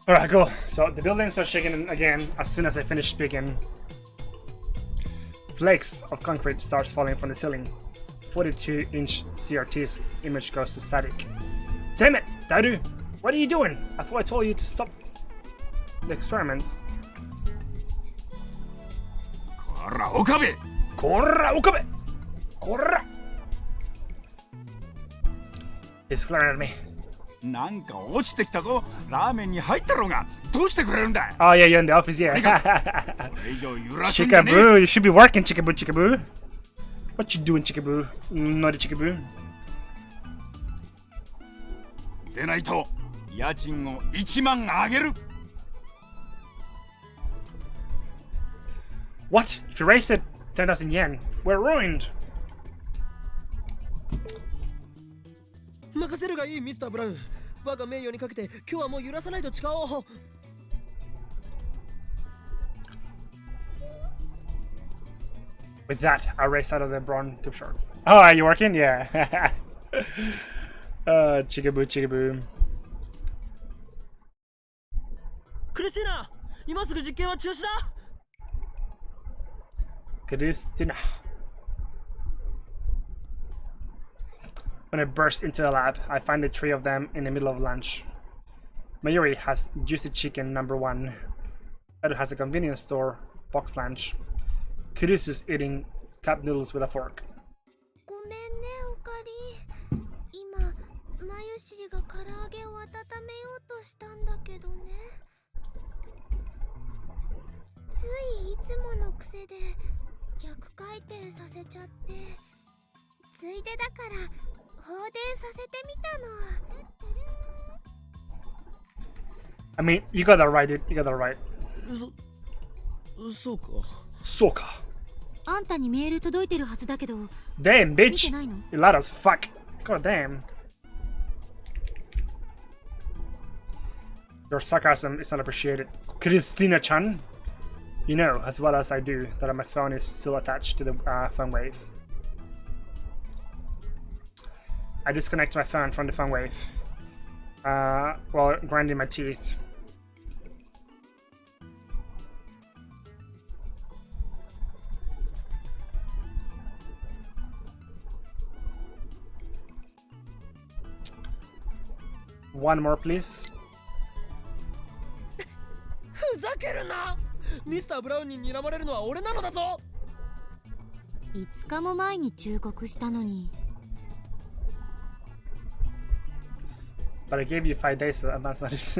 Alright, cool. So the buildings are shaking again as soon as I finish speaking. Flakes of concrete starts falling from the ceiling. 42-inch CRT's image goes to static. Damn it, Daidu! What are you doing? I thought I told you to stop the experiments. Korra Okabe! Korra Okabe! Korra! He's glaring at me. なんか落ちてきたぞ。ラーメンに入ったろうが。どうしてくれるんだ。 Oh yeah, you're in the office, yeah. これ以上揺らすんじゃねえ。 Chickaboo, you should be working, Chickaboo, Chickaboo. What you doing, Chickaboo? Naughty Chickaboo. でないと家賃を1万上げる。 What? If you raise it 10,000 yen, we're ruined. 任せるがいい、ミスターブラウン。我が名誉にかけて今日はもう揺らさないと誓おう。With that, I race out of the bronze tube short. Oh, are you working? Yeah. Chickaboo, Chickaboo. クリスティーナ、今すぐ実験は中止だ。Christina. When I burst into the lab, I find the three of them in the middle of lunch. Mayuri has juicy chicken #1. Edo has a convenience store box lunch. Kurusu is eating cup noodles with a fork. ごめんね、おかり。今、まゆしが唐揚げを温めようとしたんだけどね。ついいつもの癖で逆回転させちゃって、ついでだから放電させてみたの。I mean, you got that right, dude. You got that right. そうか。そうか。あんたにメール届いてるはずだけど。 Damn, bitch! 見てないの? You loud as fuck. God damn. Your sarcasm is not appreciated. Christina-chan? You know, as well as I do, that my phone is still attached to the phone wave. I disconnect my phone from the phone wave while grinding my teeth. One more, please. ふざけるな。ミスターブラウンに睨まれるのは俺なのだぞ。5日も前に忠告したのに。But I gave you 5 days advance notice.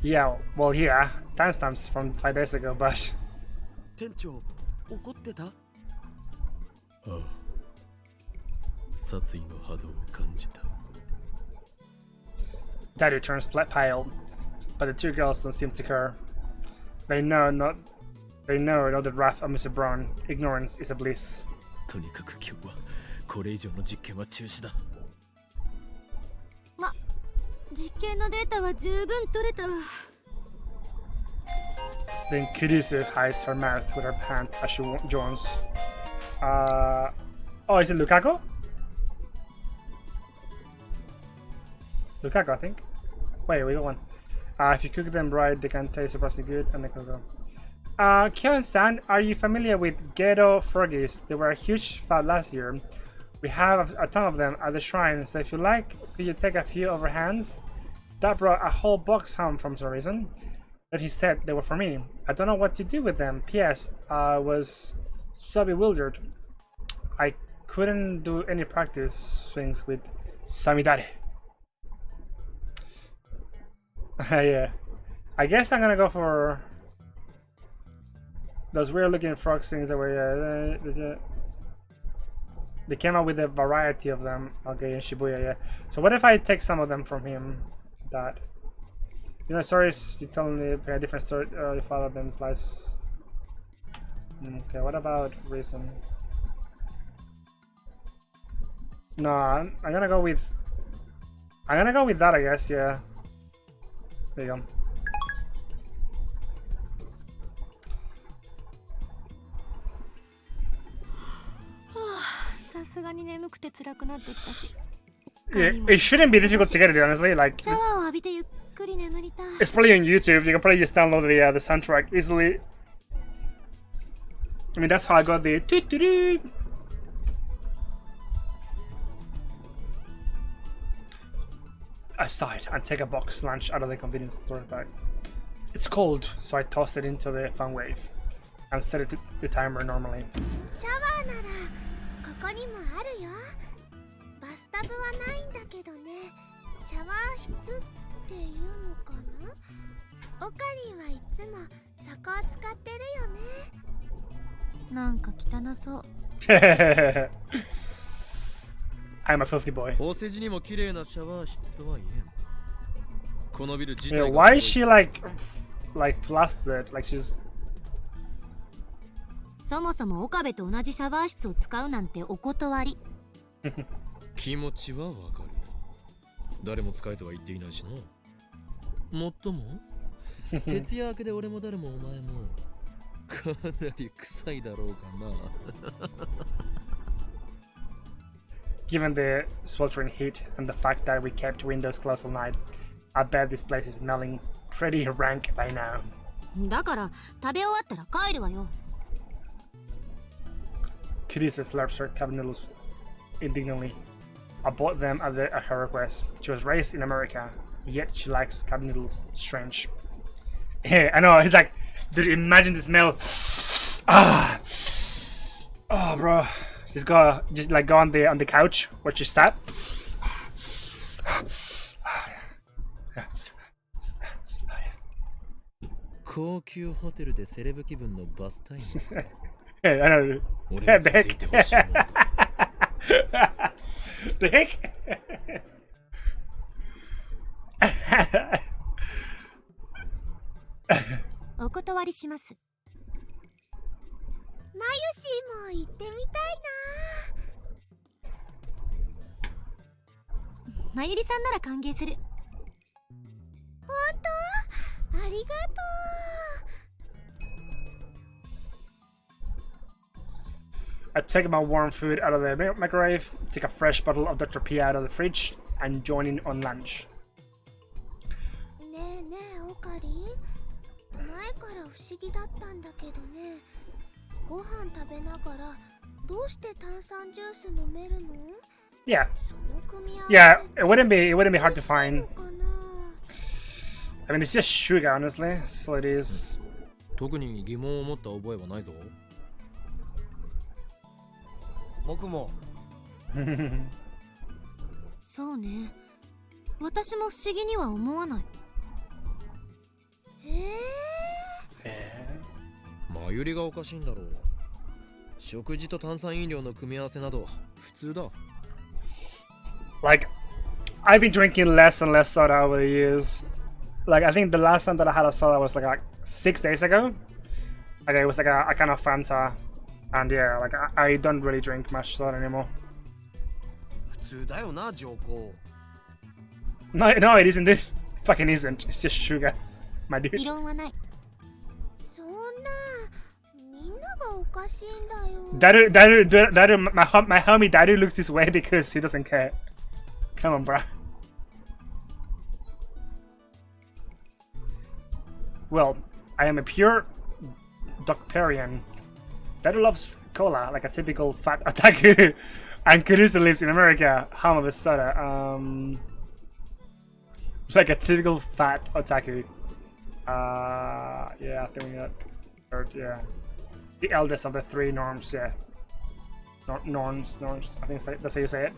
Yeah, well, yeah, timestamps from 5 days ago, but 店長、怒ってた？ああ、殺意の波動を感じた。Daddy turns pale, but the two girls don't seem to care. They know not the wrath of Mr. Brown. Ignorance is a bliss. とにかく今日はこれ以上の実験は中止だ。実験のデータは十分取れたわ。Then Kurisu hides her mouth with her hands as she joins. Oh, is it Lukaku? Lukaku, I think. Wait, we got one. If you cook them right, they can taste surprisingly good, and they can go. Kyon-san, are you familiar with ghetto froggies? They were a huge fad last year. We have a ton of them at the shrine, so if you like, could you take a few of our hands? Dad brought a whole box home for some reason, but he said they were for me. I don't know what to do with them. P.S. I was so bewildered. I couldn't do any practice swings with Samidare. Yeah. I guess I'm gonna go for those weird looking frog things that were, they came out with a variety of them. Okay, in Shibuya, yeah. So what if I take some of them from him? That, you know, stories you tell me a different story. You follow them plus. Okay, what about reason? No, I'm gonna go with that, I guess. Yeah. There you go. さすがに眠くて辛くなってきたし。 Yeah, it shouldn't be difficult to get it, honestly. Like, シャワーを浴びてゆっくり眠りたい。 It's probably on YouTube. You can probably just download the soundtrack easily. I mean, that's how I got the doo-doo-doo. Aside and take a box lunch out of the convenience store bag. It's cold, so I tossed it into the fan wave and set it to the timer normally. シャワーならここにもあるよ。バスタブはないんだけどね。シャワー室っていうのかな。オカリンはいつもそこを使ってるよね。なんか汚そう。I'm a filthy boy. お世辞にも綺麗なシャワー室とは言えん。このビル自体 Yeah, が why is she like flustered? Like she's そもそも岡部と同じシャワー室を使うなんてお断り。気持ちはわかる。誰も使えとは言っていないしな。もっとも徹夜明けで俺も誰もお前もかなり臭いだろうかな。given the sweltering heat and the fact that we kept windows closed all night. I bet this place is smelling pretty rank by now. だから食べ終わったら帰るわよ。Kirisa slurps her cup noodles indignantly. I bought them at her request. She was raised in America, yet she likes cup noodles. Strange. Yeah, I know. It's like, dude, imagine the smell. Ah, oh, bro. Just go on the couch where she sat. 高級ホテルでセレブ気分のバスタイム。Yeah, I know. 俺に連れて行ってほしいもんだ。The heck? お断りします。マユシーも行ってみたいな。まゆりさんなら歓迎する。本当？ありがとう。I take my warm food out of the microwave, take a fresh bottle of Dr. P out of the fridge, and join in on lunch. ねえねえオカリン、前から不思議だったんだけどね、ご飯食べながらどうして炭酸ジュース飲めるの？ Yeah, その組み合わせ yeah, it wouldn't be hard to 美味しい find. のかな？ I mean, it's just sugar, honestly. So it is. 特に疑問を持った覚えはないぞ。僕も。そうね。私も不思議には思わない。まゆりがおかしいんだろう。食事と炭酸飲料の組み合わせなど普通だ。Like, I've been drinking less and less soda over the years. Like, I think the last time that I had a soda was like 6 days ago. Like, it was like a kind of Fanta. And yeah, like, I don't really drink much soda anymore. 普通だよな、上皇。No, it isn't. This fucking isn't. It's just sugar, my dude. 異論はない。そんな、みんながおかしいんだよ。 Daru, my homie Daru looks this way because he doesn't care. Come on, bro. Well, I am a pure Docperian. Daru loves cola like a typical fat otaku, and Kurusa lives in America, home of a soda. Like a typical fat otaku. Yeah, I think we got third, yeah. The eldest of the three norms, yeah. Norms, I think that's how you say it.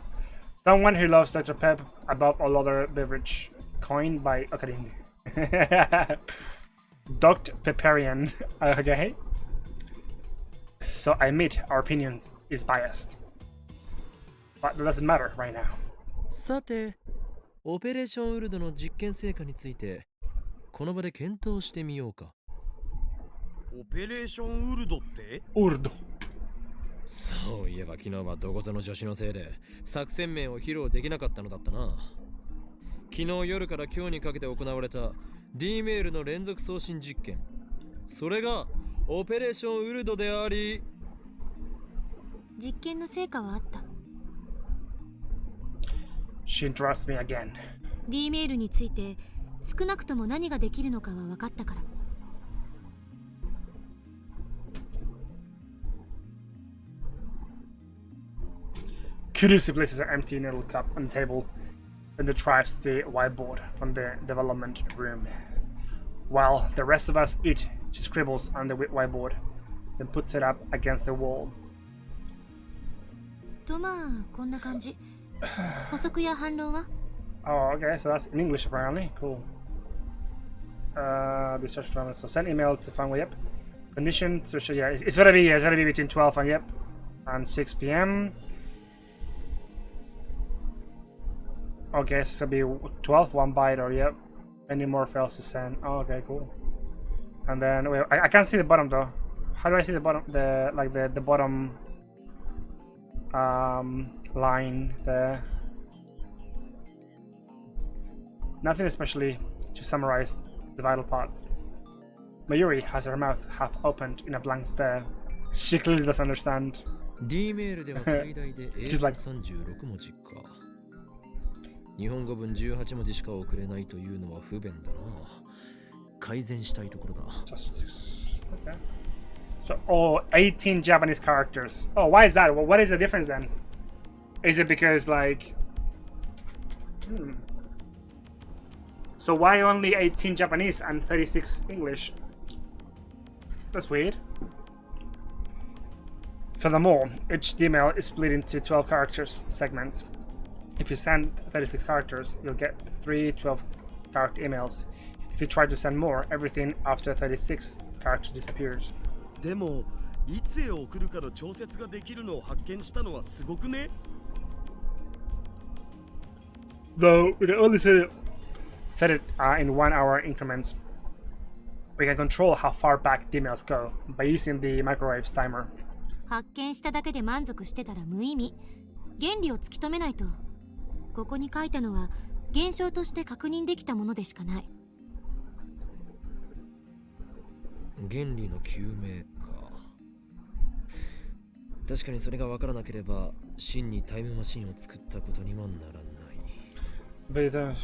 Someone who loves Dr. Pep above all other beverage, coined by Okarin. Dr. Peperian, okay? So I admit our opinion is biased. But that doesn't matter right now. さて、オペレーションウルドの実験成果についてこの場で検討してみようか。オペレーションウルドって？ Urdo. そういえば昨日はどこぞの女子のせいで作戦名を披露できなかったのだったな。昨日夜から今日にかけて行われた D メールの連続送信実験、それがオペレーションウルドであり、実験の成果はあった。She interrupts me again. D メールについて少なくとも何ができるのかは分かったから。Kurusu places an empty noodle cup on the table and retrieves the whiteboard from the development room. While the rest of us eat, she scribbles on the whiteboard, then puts it up against the wall. とまあこんな感じ。補足や反論は？ Oh, okay, so that's in English apparently. Cool. Discharge from so send email to Fangway, yep. Condition, so yeah, it's gonna be between 12 and yep, and 6 p.m. Okay, so it's gonna be 12, 1 byte, or yep. Any more fails to send. Oh, okay, cool. And then wait, I can't see the bottom though. How do I see the bottom? The bottom line there. Nothing especially to summarize the vital parts. Mayuri has her mouth half opened in a blank stare. She clearly doesn't understand. D メールでは最大で英 She's 語 like- 36文字か。日本語分18文字しか送れないというのは不便だな。改善したいところだ。 Just okay. So, 18 Japanese characters. Oh, why is that? Well, what is the difference then? Is it because like? So why only 18 Japanese and 36 English? That's weird. Furthermore, each email is split into 12 characters segments. If you send 36 characters, you'll get 3 12-character emails. If you try to send more, everything after 36 characters disappears. でもいつへ送るかの調節ができるのを発見したのはすごくね。 Though we only set it in 1 hour increments, we can control how far back the emails go by using the microwaves timer. 発見しただけで満足してたら無意味。原理を突き止めないと。ここに書いたのは現象として確認できたものでしかない。原理の究明か。確かにそれが分からなければ真にタイムマシンを作ったことにはならない。 But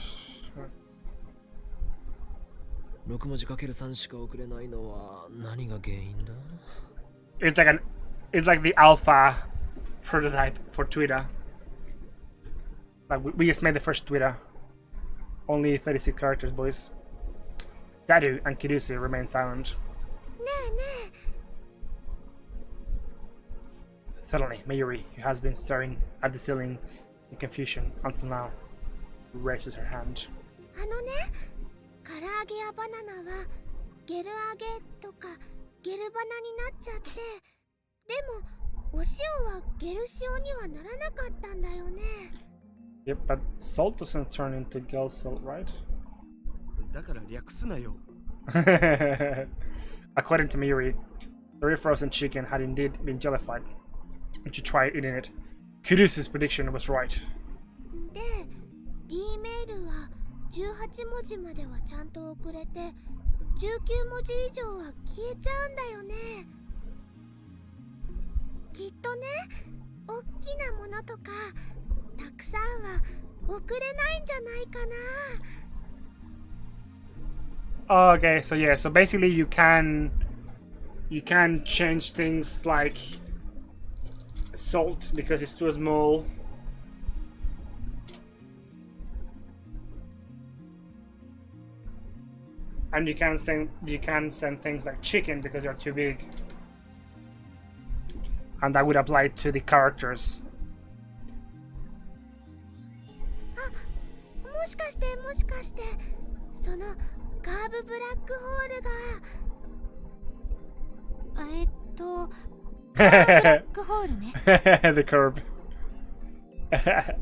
6文字かける3しか送れないのは何が原因だ？ it's like the alpha prototype for Twitter. Like we just made the first Twitter. Only 36 characters, boys. Dadu and Kirusu remain silent. ねえね Suddenly, Mayuri, who has been staring at the ceiling in confusion until now, raises her hand. え、唐揚げやバナナはゲル揚げとかゲルバナになっちゃって、でもお塩はゲル塩にはならなかったんだよね。 Yep, but salt doesn't turn into girl salt, right? だから略すなよ。 According to Mayuri, the refrozen chicken had indeed been jellified, and she tried eating it. Kirusu's prediction was right. で、D メールは18文字まではちゃんと送れて、19文字以上は消えちゃうんだよね。きっとね、おっきなものとかたくさんは送れないんじゃないかな。 Okay, so yeah, so basically you can change things like salt because it's too small. And you can send things like chicken because they're too big. And that would apply to the characters. もしかしてそのカーブブラックホールがカーブブラックホールね。 The curb. カー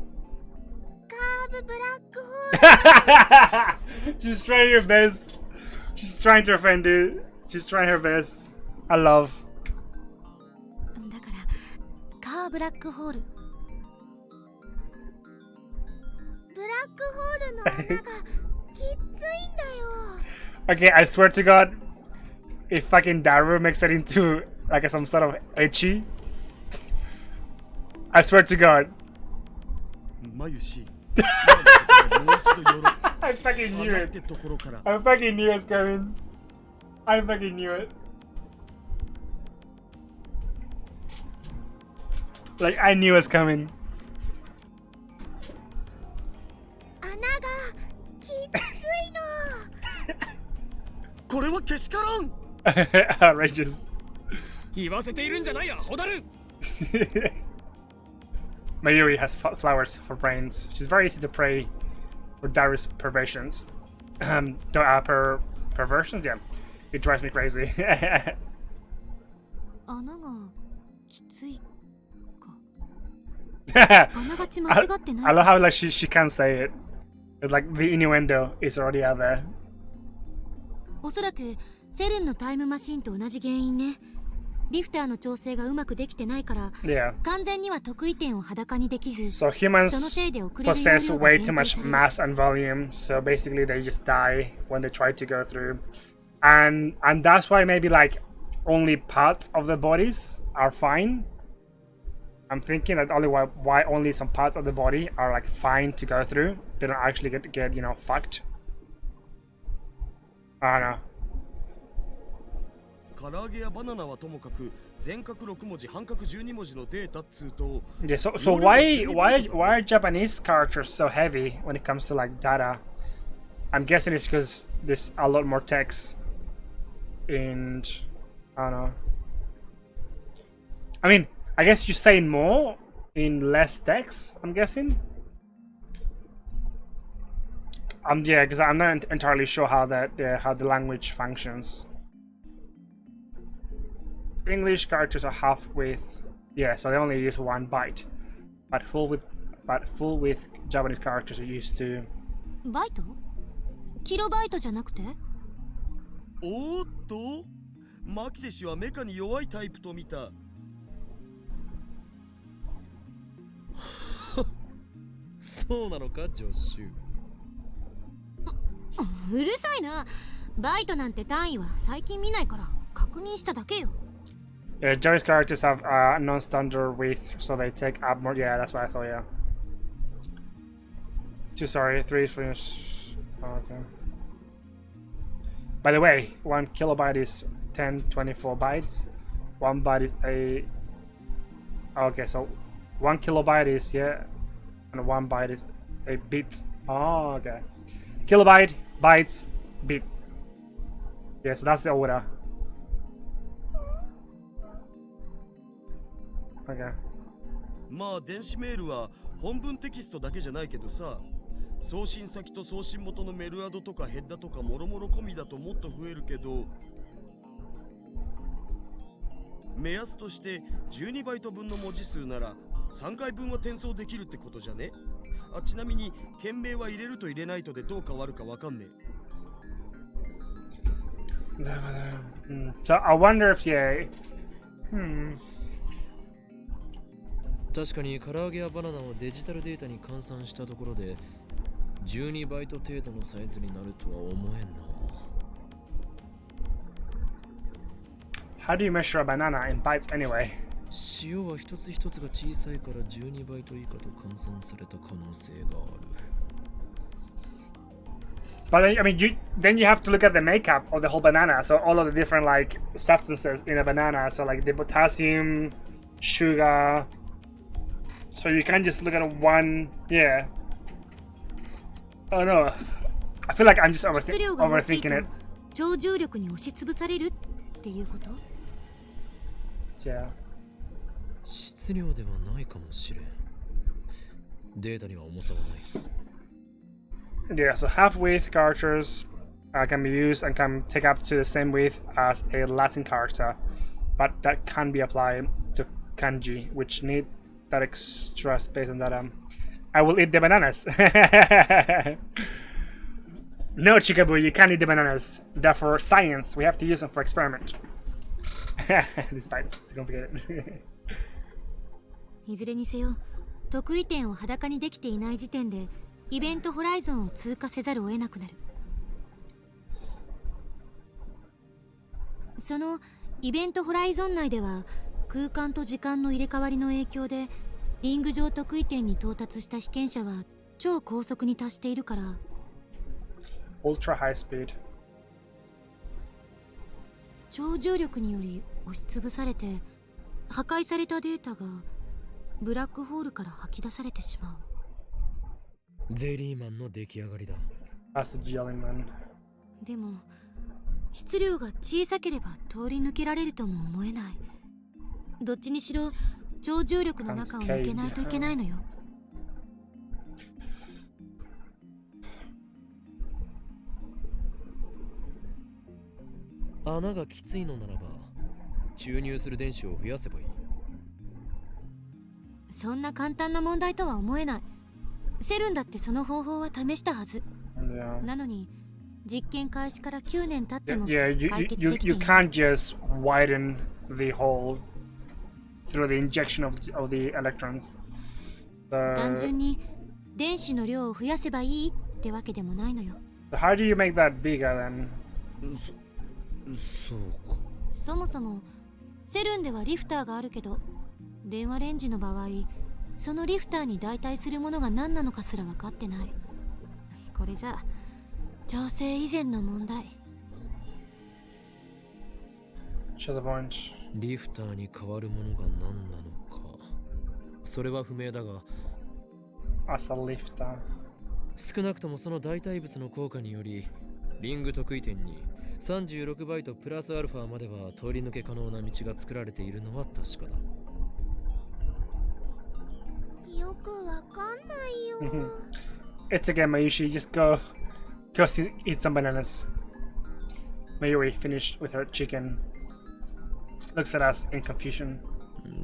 ブブラックホール She's trying her best. She's trying to offend it. She's trying her best. I love. だからカーブラックホール。ブラックホールの穴がきっついんだよ。 Okay, I swear to God, if fucking Daru makes it into like some sort of ecchi, I swear to God. まゆし。もう一度よろ。I fucking knew 上がっ it. てところから I fucking knew it was coming. I fucking knew it. Like, I knew it was coming. 穴がきついの。これはけしからん Outrageous. 言わせているんじゃないや、ホダル Mayuri has flowers for brains. She's very easy to prey for Darius' perversions. Perversions? Yeah. It drives me crazy. 穴がきついか。あながち間違ってな I い。 love how like she can't say it. It's like the innuendo is already out there. おそらくセルンのタイムマシンと同じ原因ね。リフターの調整がうまくできてないから、 Yeah. 完全には得意点を裸にできず、 So humans そのせいで遅れる容 possess 量が way 限 too 定 much される。 mass and volume, so basically they just die when they try to go through. And that's why maybe like only parts of the bodies are fine. I'm thinking that only why only some parts of the body are like fine to go through. They don't actually get you know fucked. I don't know. 唐揚げやバナナはともかく全角6文字半角12文字のデータっつうと Yeah, so why are Japanese characters so heavy when it comes to like data? I'm guessing it's because there's a lot more text and I don't know. I mean, I guess you're saying more in less text, I'm guessing. Yeah, because I'm not entirely sure how how the language functions. English characters are half with, yeah, so they only use 1 byte, but full with Japanese characters are used to. バイト？キロバイトじゃなくて？おーっとマキセ氏はメカに弱いタイプと見た。そうなのか、ジョッシュ。うるさいな。バイトなんて単位は最近見ないから確認しただけよ。Yeah, Japanese characters have non-standard width, so they take up more. Yeah, that's what I thought. Yeah. 2, sorry, 3 is finished. Okay. By the way, 1 kilobyte is 1024 bytes. 1 byte is a. Okay, so 1 kilobyte is, yeah, and 1 byte is a bit. Oh, okay. Kilobyte, bytes, bits. Yeah, so that's the order. Okay. まあ電子メールは本文テキストだけじゃないけどさ、送信先と送信元のメルアドとかヘッダとかもろもろ込みだともっと増えるけど、目安として12バイト分の文字数なら3回分は転送できるってことじゃね？あ、ちなみに件名は入れると入れないとでどう変わるかわかんねえ。So I wonder if yeah. 確かに唐揚げやバナナをデジタルデータに換算したところで12バイト程度のサイズになるとは思えんな。How do you measure a banana in bytes anyway? 塩は一つ一つが小さいから12バイト以下と換算された可能性がある。But I mean, then you have to look at the makeup of the whole banana. So all of the different like substances in a banana. So like the potassium, sugar. So you can't just look at one. Yeah. Oh no. I feel like I'm just 質量が大きいと overthinking it. 超重力に押しつぶされるっていうこと？ Yeah. 質量ではないかもしれん。データには重さはない。Yeah, so half width characters can be used and can take up to the same width as a Latin character, but that can be applied to kanji, which need that extra space and that I will eat the bananas. No, Chikabu, you can't eat the bananas. They're for science. We have to use them for experiment. This bites. It's complicated. いずれにせよ、得意点を裸にできていない時点でイベントホライゾンを通過せざるを得なくなる。そのイベントホライゾン内では空間と時間の入れ替わりの影響でリング上得意点に到達した被験者は超高速に達しているから、Ultra high speed. 超重力により押しつぶされて破壊されたデータがブラックホールから吐き出されてしまう。ゼリーマンの出来上がりだ。That's the Jellyman. でも質量が小さければ通り抜けられるとも思えない。どっちにしろ超重力の中を抜けないといけないのよ。穴がきついのならば注入する電子を増やせばいい。そんな簡単な問題とは思えない。セルンだってその方法は試したはず。 Yeah. なのに実験開始から9年経っても Yeah, you, 解 you, 決 you, できて you いない。 can't just widen the hole through the injection of the electrons. 単 The, 純に電子の量を増やせばいいってわけでもないのよ。 how do you make that bigger then? そうか。そもそもセルンではリフターがあるけど、電話レンジの場合そのリフターに代替するものが何なのかすら分かってない。これじゃ調整以前の問題。 She has a point. リフターに変わるものが何なのかそれは不明だが、 As a lifter. 少なくともその代替物の効果によりリング得意点に36バイトプラスアルファまでは通り抜け可能な道が作られているのは確かだ。よくわかんないよ。 It's again Mayushi, just go eat some bananas. Mayuri finished with her chicken. Looks at us in confusion.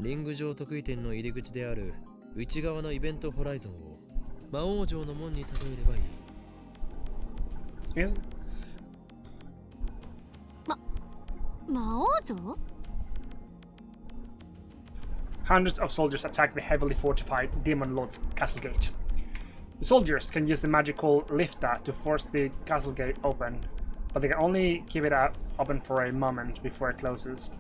リング上得意点の入り口である内側のイベントホライゾンを魔王城の門に例えればいい。Yes? 魔王城？ Hundreds of soldiers attack the heavily fortified Demon Lord's castle gate. The soldiers can use the magical lifter to force the castle gate open, but they can only keep it open for a moment before it closes.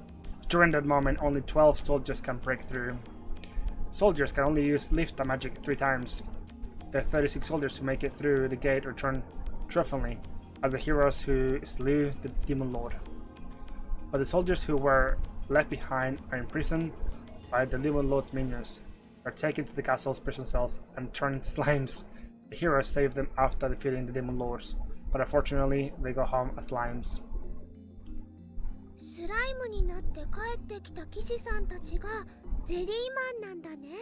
During that moment, only 12 soldiers can break through. Soldiers can only use lifter magic 3 times. The 36 soldiers who make it through the gate return triumphantly as the heroes who slew the Demon Lord. But the soldiers who were left behind are imprisoned by the Demon Lord's minions. They are taken to the castle's prison cells and turned into slimes. The heroes save them after defeating the Demon Lords, but unfortunately they go home as slimes. スライムになって帰ってきた騎士さんたちがゼリーマンなんだね。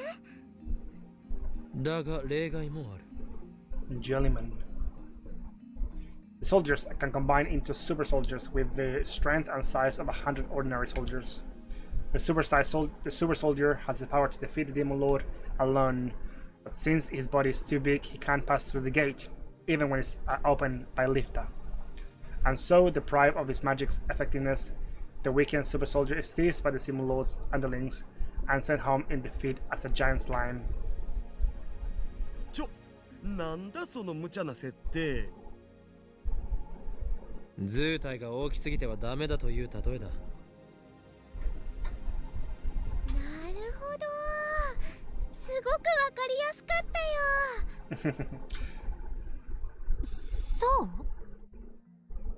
だが例外もある。Jellyman. The soldiers can combine into super soldiers with the strength and size of 100 ordinary soldiers. The super soldier has the power to defeat the Demon Lord alone, but since his body is too big, he can't pass through the gate, even when it's opened by lifter. And so, deprived of his magic's effectiveness, the weakened super soldier is seized by the Demon Lord's underlings and sent home in defeat as a giant slime. なんだその無茶な設定。図体が大きすぎてはダメだという例えだ。なるほど。すごくわかりやすかったよ。そう？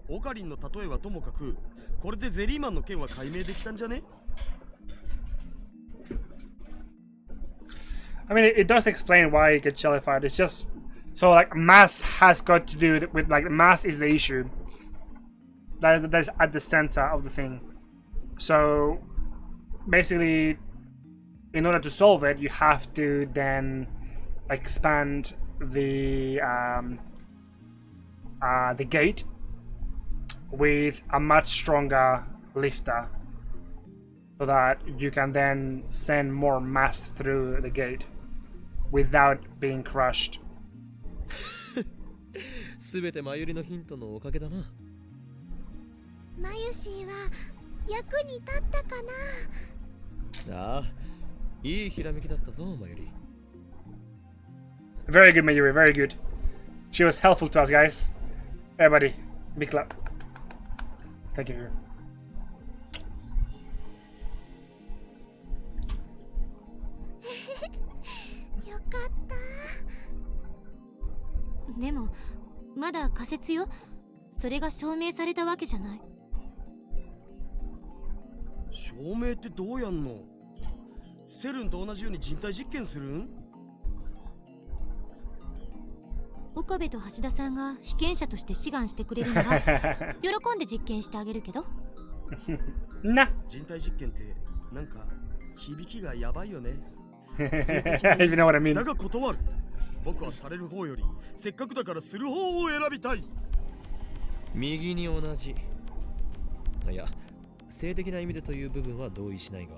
オカリンの例えはともかく、これでゼリーマンの件は解明できたんじゃね？ I mean, it does explain why it gets jellified. It's just so like mass has got to do with like mass is the issue. That is at the center of the thing. So basically, in order to solve it, you have to then expand the gate with a much stronger lifter, so that you can then send more mass through the gate without being crushed. すべてマユリのヒントのおかげだな。マユシーは役に立ったかな？ああ、いいひらめきだったぞ、マユリ。Very good, Mayuri, very good. She was helpful to us, guys. Everybody, big clap. Thank you. よかった。でもまだ仮説よ。それが証明されたわけじゃない。証明ってどうやんの？セルンと同じように人体実験するん？岡部と橋田さんが被験者として志願してくれるなら喜んで実験してあげるけど。な。人体実験ってなんか響きがやばいよね。 If you know what I mean. だが断る。僕はされる方よりせっかくだからする方を選びたい。右に同じ。いや、性的な意味でという部分は同意しないが。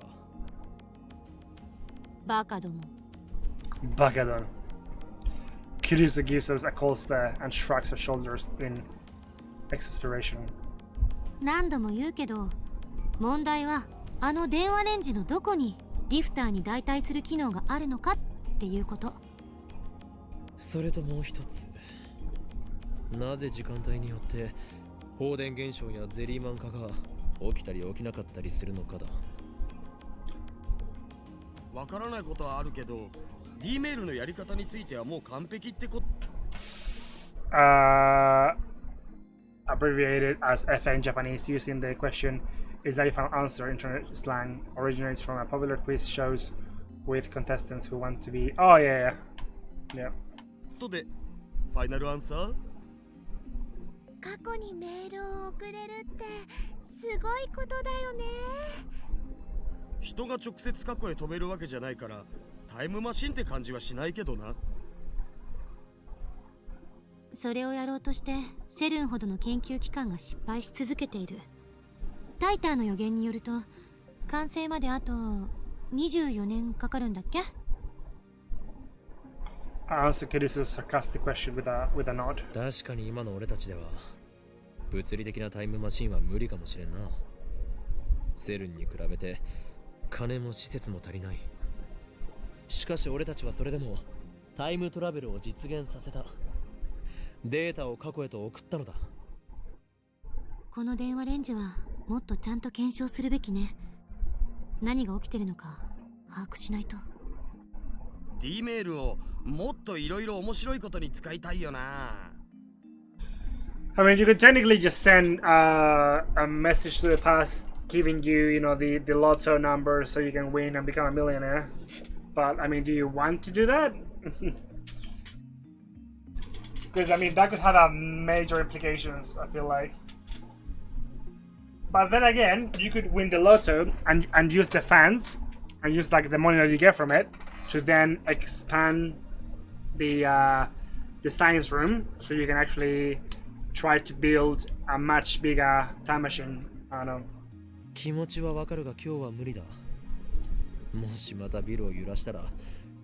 バカども。バカだ。Kirusa gives us a cold stare and shrugs her shoulders in exasperation. 何度も言うけど、問題はあの電話レンジのどこにリフターに代替する機能があるのかっていうこと。それともう一つ、なぜ時間帯によって放電現象やゼリーマン化が起きたり起きなかったりするのかだ。わからないことはあるけど、D メールのやり方についてはもう完璧ってこ。Abbreviated as FA in Japanese, using the question is that if an answer internet slang originates from a popular quiz shows with contestants who want to be. Oh yeah, yeah. とでファイナルアンサー。過去にメールを送れるってすごいことだよね。人が直接過去へ飛べるわけじゃないからタイムマシンって感じはしないけどな。それをやろうとしてセルンほどの研究機関が失敗し続けている。タイターの予言によると完成まであと24年かかるんだっけ。Answer Kirusa's sarcastic question with a nod. 確かに今の俺たちでは物理的なタイムマシンは無理かもしれんな。セルンに比べて金も施設も足りない。しかし俺たちはそれでもタイムトラベルを実現させた。データを過去へと送ったのだ。この電話レンジはもっとちゃんと検証するべきね。何が起きてるのか把握しないと。 D メールをもっといろいろ面白いことに使いたいよな。I mean, you could technically just send a message to the past giving you, you know, the lotto number so you can win and become a millionaire. But I mean, do you want to do that? Because I mean, that could have a major implications, I feel like. But then again, you could win the lotto and use the fans and use like the money that you get from it to then expand the Steins room so you can actually try to build a much bigger time machine. I don't know. 気持ちはわかるが今日は無理だ。もしまたビルを揺らしたら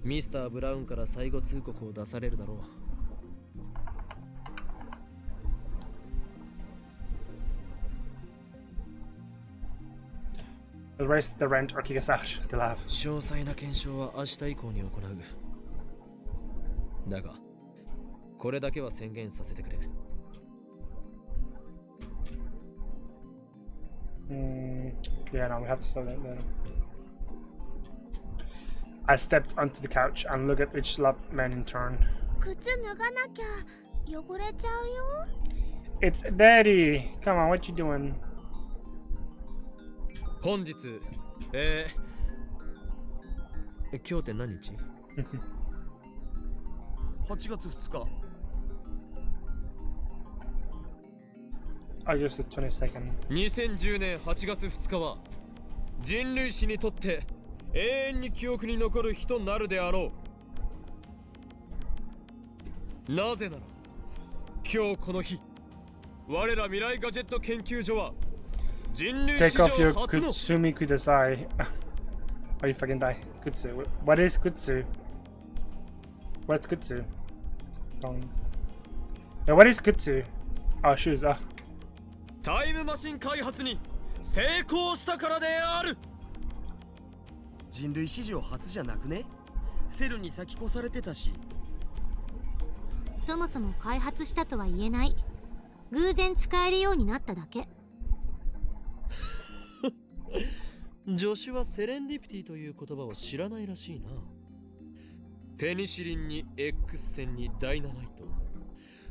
ミスター・ブラウンから最後通告を出されるだろう。They'll raise the rent or kick us out. They'll have. 詳細な検証は明日以降に行う。だが、これだけは宣言させてくれ。Yeah, no, we have to stop it then. I stepped onto the couch and looked at each man in turn. 靴脱がなきゃ汚れちゃうよ。 It's Daddy! Come on, what you doing? 本日、今日って何日？ 8月2日。 August the 22nd. 2010年8月2日は人類史にとって永遠に記憶に残る日となるであろう。なぜなら今日この日、我ら未来ガジェット研究所は人類史 Take 上 off your 初の Kutsumi Kudasai. Or you fucking die. Kutsu. What is Kutsu? What's Kutsu? Tongs. Yeah, what is Kutsu? Oh, shoes. Oh. タイムマシン開発に成功したからである。人類史上初じゃなくね？セルに先越されてたし。そもそも開発したとは言えない。偶然使えるようになっただけ。助手はセレンディピティという言葉を知らないらしいな。ペニシリンに X 線にダイナマイト、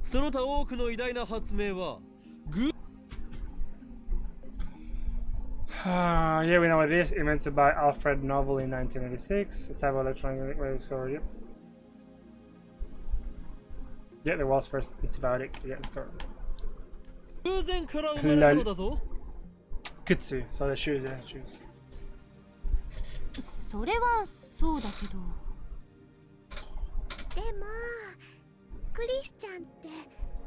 その他多くの偉大な発明はYeah, we know what it is. Invented by Alfred Nobel in 1986. A type of electronic wave score. Yep. Yeah, the world's first antibiotic. Yeah, it's correct. 偶然から生まれたのだぞ。Kutsu. So the shoes, yeah, shoes. それはそうだけど。でもクリスちゃんって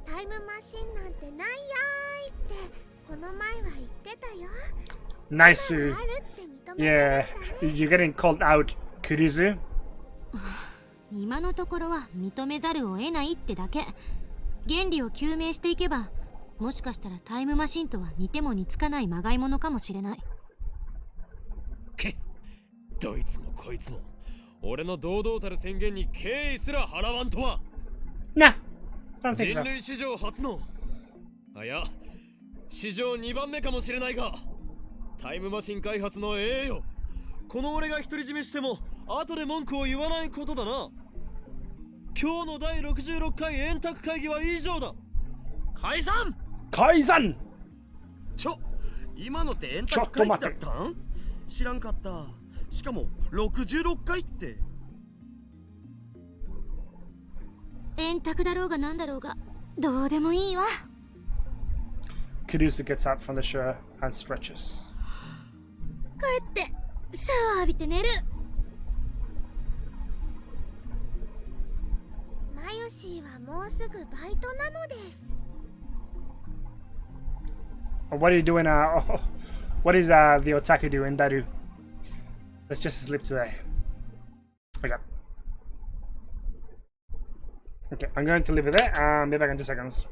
タイムマシンなんてないやーいってこの前は言ってたよ。 Nice. 今はあるって認めてるんだ Yeah, ね。 you're getting called out, Kurizu. 今のところは認めざるを得ないってだけ。原理を究明していけば、もしかしたらタイムマシンとは似ても似つかないまがいものかもしれない。けっ、どいつもこいつも俺の堂々たる宣言に敬意すら払わんとは。 Nah, I don't think 人 so. 類史上初の、あ、いや史上2番目かもしれないが、タイムマシン開発の栄誉、この俺が独り占めしても後で文句を言わないことだな。今日の第66回円卓会議は以上だ。解散。 Kaizen! 今のって円卓会議だったん？知らんかった。しかも66回って。円卓だろうがなんだろうがどうでもいいわ。 Kurizu gets up from the chair and stretches. 帰ってシャワー浴びて寝る。マヨシーはもうすぐバイトなのです。 What are you doing? What is the otaku doing, Daru? Let's just sleep today. Okay. Okay, I'm going to leave it there and be back in 2 seconds.